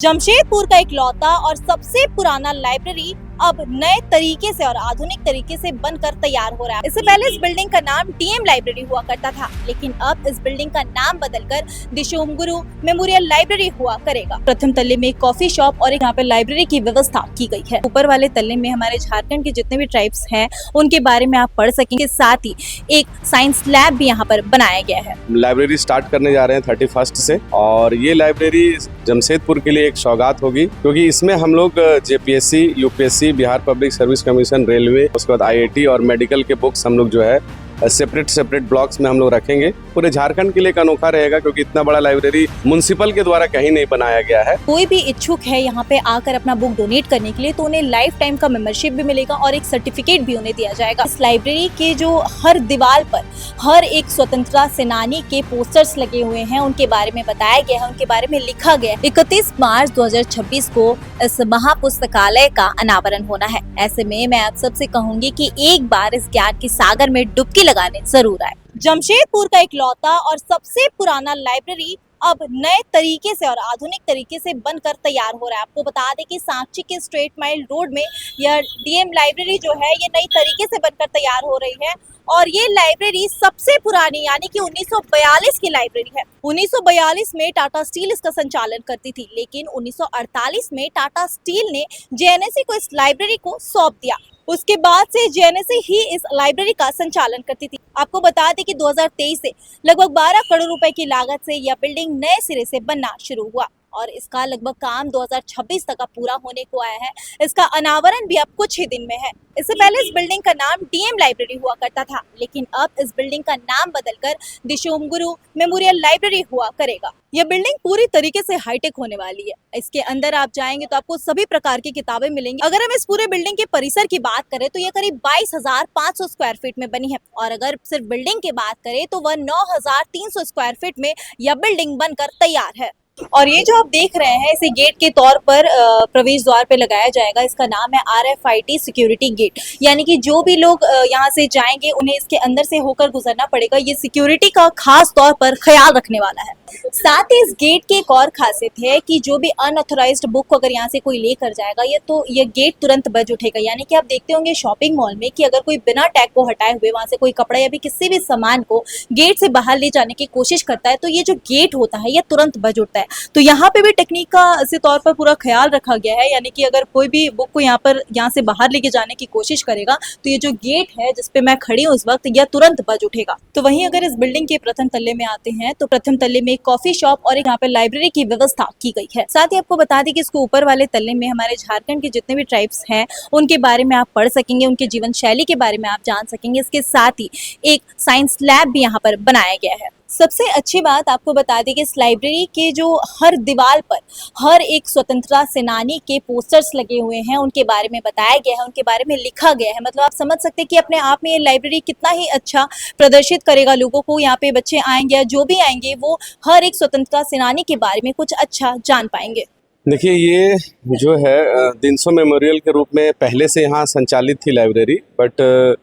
जमशेदपुर का इकलौता और सबसे पुराना लाइब्रेरी अब नए तरीके से और आधुनिक तरीके से बनकर तैयार हो रहा है। इससे पहले इस बिल्डिंग का नाम डीएम लाइब्रेरी हुआ करता था, लेकिन अब इस बिल्डिंग का नाम बदलकर दिशोम गुरु मेमोरियल लाइब्रेरी हुआ करेगा। प्रथम तल्ले में एक कॉफी शॉप और यहाँ पे लाइब्रेरी की व्यवस्था की गई है। ऊपर वाले तल्ले में हमारे झारखंड के जितने भी ट्राइब्स हैं उनके बारे में आप पढ़ सकेंगे। साथ ही एक साइंस लैब भी यहाँ पर बनाया गया है। लाइब्रेरी स्टार्ट करने जा रहे हैं 31 से, और ये लाइब्रेरी जमशेदपुर के लिए एक सौगात होगी, क्योंकि इसमें हम लोग JPSC, UPSC, Bihar public service commission, railway, उसके बाद आईआईटी और मेडिकल के बुक्स हम लोग जो है सेपरेट ब्लॉक्स में हम लोग रखेंगे। पूरे झारखंड के लिए एक अनोखा रहेगा, क्योंकि इतना बड़ा लाइब्रेरी म्युनिसिपल के द्वारा कहीं नहीं बनाया गया है। कोई भी इच्छुक है यहाँ पे आकर अपना बुक डोनेट करने के लिए तो उन्हें लाइफ टाइम का मेंबरशिप भी मिलेगा और एक सर्टिफिकेट भी उन्हें दिया जाएगा। इस लाइब्रेरी के जो हर दीवार पर हर एक स्वतंत्रता सेनानी के पोस्टर्स लगे हुए हैं, उनके बारे में बताया गया है, उनके बारे में लिखा गया है। 31 मार्च 2026 को इस महापुस्तकालय का अनावरण होना है। ऐसे में मैं आप सबसे कहूंगी कि एक बार इस ज्ञान के सागर में डुबकी लगाने जरूर आए। जमशेदपुर का इकलौता और सबसे पुराना लाइब्रेरी अब नए तरीके से और आधुनिक तरीके से बनकर तैयार हो रहा है। आपको बता दें कि सांची के स्ट्रेट माइल रोड में यह डीएम लाइब्रेरी जो है ये नई तरीके से बनकर तैयार हो रही है, और ये लाइब्रेरी सबसे पुरानी यानी कि 1942 की लाइब्रेरी है। 1942 में टाटा स्टील इसका संचालन करती थी, लेकिन 1948 में टाटा स्टील ने जेएनएससी को इस लाइब्रेरी को सौंप दिया। उसके बाद से जेएनएससी ही इस लाइब्रेरी का संचालन करती थी। आपको बता दें कि 2023 से लगभग 12 करोड़ रुपए की लागत से यह बिल्डिंग नए सिरे से बनना शुरू हुआ और इसका लगभग काम 2026 तक पूरा होने को आया है। इसका अनावरण भी अब कुछ ही दिन में है। इससे पहले इस बिल्डिंग का नाम डीएम लाइब्रेरी हुआ करता था, लेकिन अब इस बिल्डिंग का नाम बदलकर दिशोम गुरु मेमोरियल लाइब्रेरी हुआ करेगा। यह बिल्डिंग पूरी तरीके से हाईटेक होने वाली है। इसके अंदर आप जाएंगे तो आपको सभी प्रकार की किताबें मिलेंगी। अगर हम इस पूरे बिल्डिंग के परिसर की बात करें तो यह करीब 22,500 स्क्वायर फीट में बनी है, और अगर सिर्फ बिल्डिंग की बात करें तो वह 9,300 स्क्वायर फीट में यह बिल्डिंग बनकर तैयार है। और ये जो आप देख रहे हैं इसे गेट के तौर पर प्रवेश द्वार पे लगाया जाएगा। इसका नाम है RFID सिक्योरिटी गेट, यानी कि जो भी लोग यहाँ से जाएंगे उन्हें इसके अंदर से होकर गुजरना पड़ेगा। ये सिक्योरिटी का खास तौर पर ख्याल रखने वाला है। साथ ही इस गेट की एक और खासियत है कि जो भी अनऑथराइज्ड बुक को अगर यहाँ से कोई लेकर जाएगा ये गेट तुरंत बज उठेगा। यानी कि आप देखते होंगे शॉपिंग मॉल में कि अगर कोई बिना टैग को हटाए हुए वहां से कोई कपड़ा या भी किसी भी सामान को गेट से बाहर ले जाने की कोशिश करता है तो ये जो गेट होता है ये तुरंत बज उठता है। तो यहाँ पे भी टेक्निक का से तौर पर पूरा ख्याल रखा गया है, यानी कि अगर कोई भी बुक को यहाँ से बाहर लेके जाने की कोशिश करेगा तो ये जो गेट है जिसपे मैं खड़ी हूँ इस वक्त यह तुरंत बज उठेगा। तो वहीं अगर इस बिल्डिंग के प्रथम तल्ले में आते हैं तो प्रथम तल्ले में एक कॉफी शॉप और एक यहाँ पे लाइब्रेरी की व्यवस्था की गई है। साथ ही आपको बता दें कि इसको ऊपर वाले तल्ले में हमारे झारखंड के जितने भी ट्राइब्स हैं उनके बारे में आप पढ़ सकेंगे, उनके जीवन शैली के बारे में आप जान सकेंगे। इसके साथ ही एक साइंस लैब भी यहाँ पर बनाया गया है। सबसे अच्छी बात आपको बता दें कि इस लाइब्रेरी के जो हर दीवार पर हर एक स्वतंत्रता सेनानी के पोस्टर्स लगे हुए हैं, उनके बारे में बताया गया है, उनके बारे में लिखा गया है। मतलब आप समझ सकते हैं कि अपने आप में ये लाइब्रेरी कितना ही अच्छा प्रदर्शित करेगा लोगों को। यहाँ पे बच्चे आएंगे या जो भी आएंगे वो हर एक स्वतंत्रता सेनानी के बारे में कुछ अच्छा जान पाएंगे। देखिए, ये जो है दिनसो मेमोरियल के रूप में पहले से यहाँ संचालित थी लाइब्रेरी, बट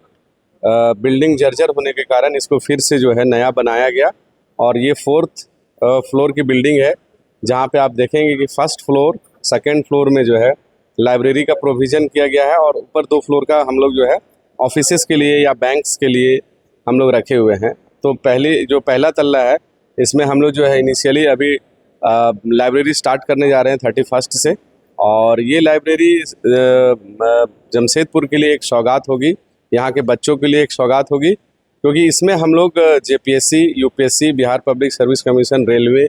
बिल्डिंग जर्जर होने के कारण इसको फिर से जो है नया बनाया गया। और ये 4th फ्लोर की बिल्डिंग है, जहाँ पे आप देखेंगे कि 1st फ्लोर, 2nd फ्लोर में जो है लाइब्रेरी का प्रोविज़न किया गया है, और ऊपर 2 फ्लोर का हम लोग जो है ऑफिसेस के लिए या बैंक्स के लिए हम लोग रखे हुए हैं। तो पहला तल्ला है इसमें हम लोग जो है इनिशियली अभी लाइब्रेरी स्टार्ट करने जा रहे हैं 31 से, और ये लाइब्रेरी जमशेदपुर के लिए एक सौगात होगी, यहाँ के बच्चों के लिए एक सौगात होगी, क्योंकि इसमें हम लोग JPSC, UPSC, Bihar public service commission, railway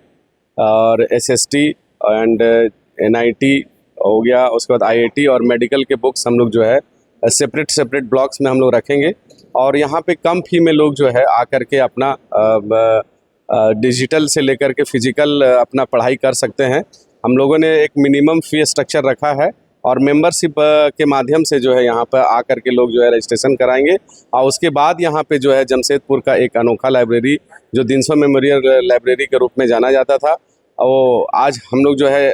और एसएसटी एंड एनआईटी हो गया, उसके बाद आईआईटी और मेडिकल के बुक्स हम लोग जो है सेपरेट ब्लॉक्स में हम लोग रखेंगे। और यहाँ पे कम फी में लोग जो है आकर के अपना डिजिटल से लेकर के फिजिकल अपना पढ़ाई कर सकते हैं। हम लोगों ने एक मिनिमम फी स्ट्रक्चर रखा है, और मेंबरशिप के माध्यम से जो है यहाँ पर आकर के लोग जो है रजिस्ट्रेशन कराएंगे, और उसके बाद यहाँ पे जो है जमशेदपुर का एक अनोखा लाइब्रेरी जो दिनसो मेमोरियल लाइब्रेरी के रूप में जाना जाता था, वो आज हम लोग जो है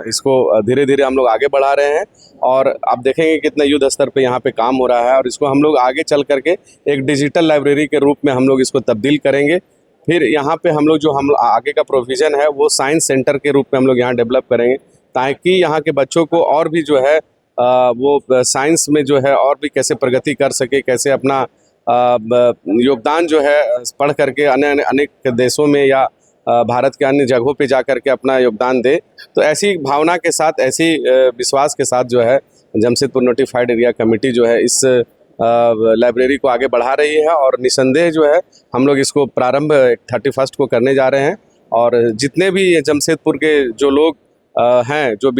इसको धीरे धीरे हम लोग आगे बढ़ा रहे हैं। और आप देखेंगे कितना युद्ध स्तर पे यहाँ पे काम हो रहा है, और इसको हम लोग आगे चल करके एक डिजिटल लाइब्रेरी के रूप में हम लोग इसको तब्दील करेंगे। फिर यहाँ पे हम लोग जो हम आगे का प्रोविज़न है वो साइंस सेंटर के रूप में हम लोग यहाँ डेवलप करेंगे, ताकि यहाँ के बच्चों को और भी जो है वो साइंस में जो है और भी कैसे प्रगति कर सके, कैसे अपना योगदान जो है पढ़ करके अनेक देशों में या भारत के अन्य जगहों पे जा करके अपना योगदान दे। तो ऐसी भावना के साथ, ऐसी विश्वास के साथ जो है जमशेदपुर नोटिफाइड एरिया कमेटी जो है इस लाइब्रेरी को आगे बढ़ा रही है और निसंदेह जो है हम लोग इसको प्रारंभ 31 को करने जा रहे हैं। और जितने भी जमशेदपुर के जो लोग हैं, जो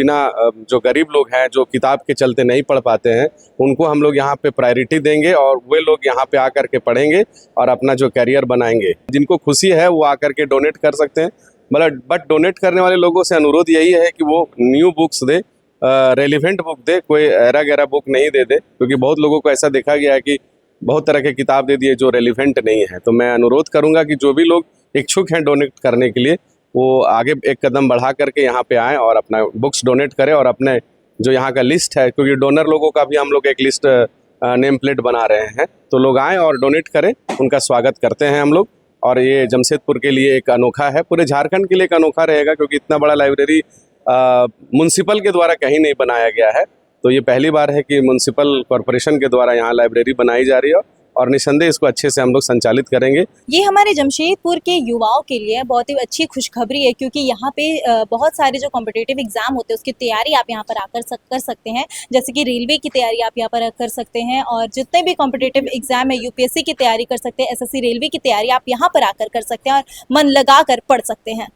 जो गरीब लोग हैं, जो किताब के चलते नहीं पढ़ पाते हैं, उनको हम लोग यहाँ पे प्रायोरिटी देंगे और वे लोग यहाँ पे आकर के पढ़ेंगे और अपना जो करियर बनाएंगे। जिनको खुशी है वो आकर के डोनेट कर सकते हैं, मतलब बट डोनेट करने वाले लोगों से अनुरोध यही है कि वो न्यू बुक्स दे, रेलिवेंट बुक दे, कोई ऐरा गैरा बुक नहीं दे, क्योंकि बहुत लोगों को ऐसा देखा गया है कि बहुत तरह के किताब दे दिए जो रेलिवेंट नहीं है। तो मैं अनुरोध करूँगा कि जो भी लोग इच्छुक हैं डोनेट करने के लिए, वो आगे एक कदम बढ़ा करके यहाँ पे आएँ और अपना बुक्स डोनेट करें और अपने जो यहाँ का लिस्ट है, क्योंकि डोनर लोगों का भी हम लोग एक लिस्ट नेम प्लेट बना रहे हैं, तो लोग आएँ और डोनेट करें, उनका स्वागत करते हैं हम लोग। और ये जमशेदपुर के लिए एक अनोखा है, पूरे झारखंड के लिए एक अनोखा रहेगा, क्योंकि इतना बड़ा लाइब्रेरी म्युनिसिपल के द्वारा कहीं नहीं बनाया गया है। तो ये पहली बार है कि म्युनिसिपल कॉरपोरेशन के द्वारा यहाँ लाइब्रेरी बनाई जा रही है और निसंदेह इसको अच्छे से हम लोग संचालित करेंगे। ये हमारे जमशेदपुर के युवाओं के लिए बहुत ही अच्छी खुशखबरी है, क्योंकि यहाँ पे बहुत सारे जो कॉम्पिटिटिव एग्जाम होते हैं उसकी तैयारी आप यहाँ पर आकर कर सकते हैं। जैसे कि रेलवे की तैयारी आप यहाँ पर कर सकते हैं और जितने भी कॉम्पिटिटिव एग्जाम है, यूपीएससी की तैयारी कर सकते हैं, एसएससी रेलवे की तैयारी आप यहाँ पर आकर कर सकते हैं और मन लगा कर पढ़ सकते हैं।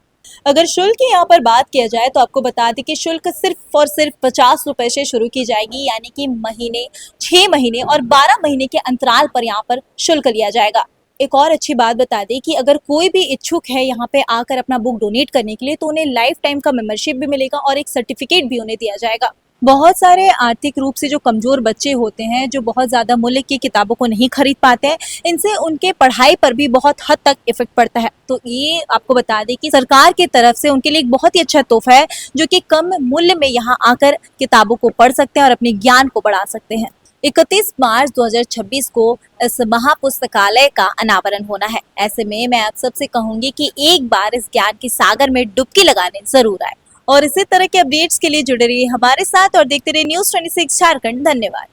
अगर शुल्क की यहाँ पर बात किया जाए तो आपको बता दें कि शुल्क सिर्फ और सिर्फ 50 रुपए से शुरू की जाएगी, यानी कि महीने, 6 महीने और 12 महीने के अंतराल पर यहाँ पर शुल्क लिया जाएगा। एक और अच्छी बात बता दें कि अगर कोई भी इच्छुक है यहाँ पे आकर अपना बुक डोनेट करने के लिए, तो उन्हें लाइफ टाइम का मेंबरशिप भी मिलेगा और एक सर्टिफिकेट भी उन्हें दिया जाएगा। बहुत सारे आर्थिक रूप से जो कमजोर बच्चे होते हैं, जो बहुत ज्यादा मूल्य की किताबों को नहीं खरीद पाते हैं, इनसे उनके पढ़ाई पर भी बहुत हद तक इफेक्ट पड़ता है। तो ये आपको बता दें कि सरकार की तरफ से उनके लिए एक बहुत ही अच्छा तोहफा है, जो कि कम मूल्य में यहाँ आकर किताबों को पढ़ सकते हैं और अपने ज्ञान को बढ़ा सकते हैं। 31 मार्च 2026 को इस महापुस्तकालय का अनावरण होना है। ऐसे में मैं आप सबसे कहूंगी कि एक बार इस ज्ञान के सागर में डुबकी लगाने जरूर आए और इसी तरह के अपडेट्स के लिए जुड़े रहिए हमारे साथ और देखते रहिए न्यूज़ 26 झारखंड। धन्यवाद।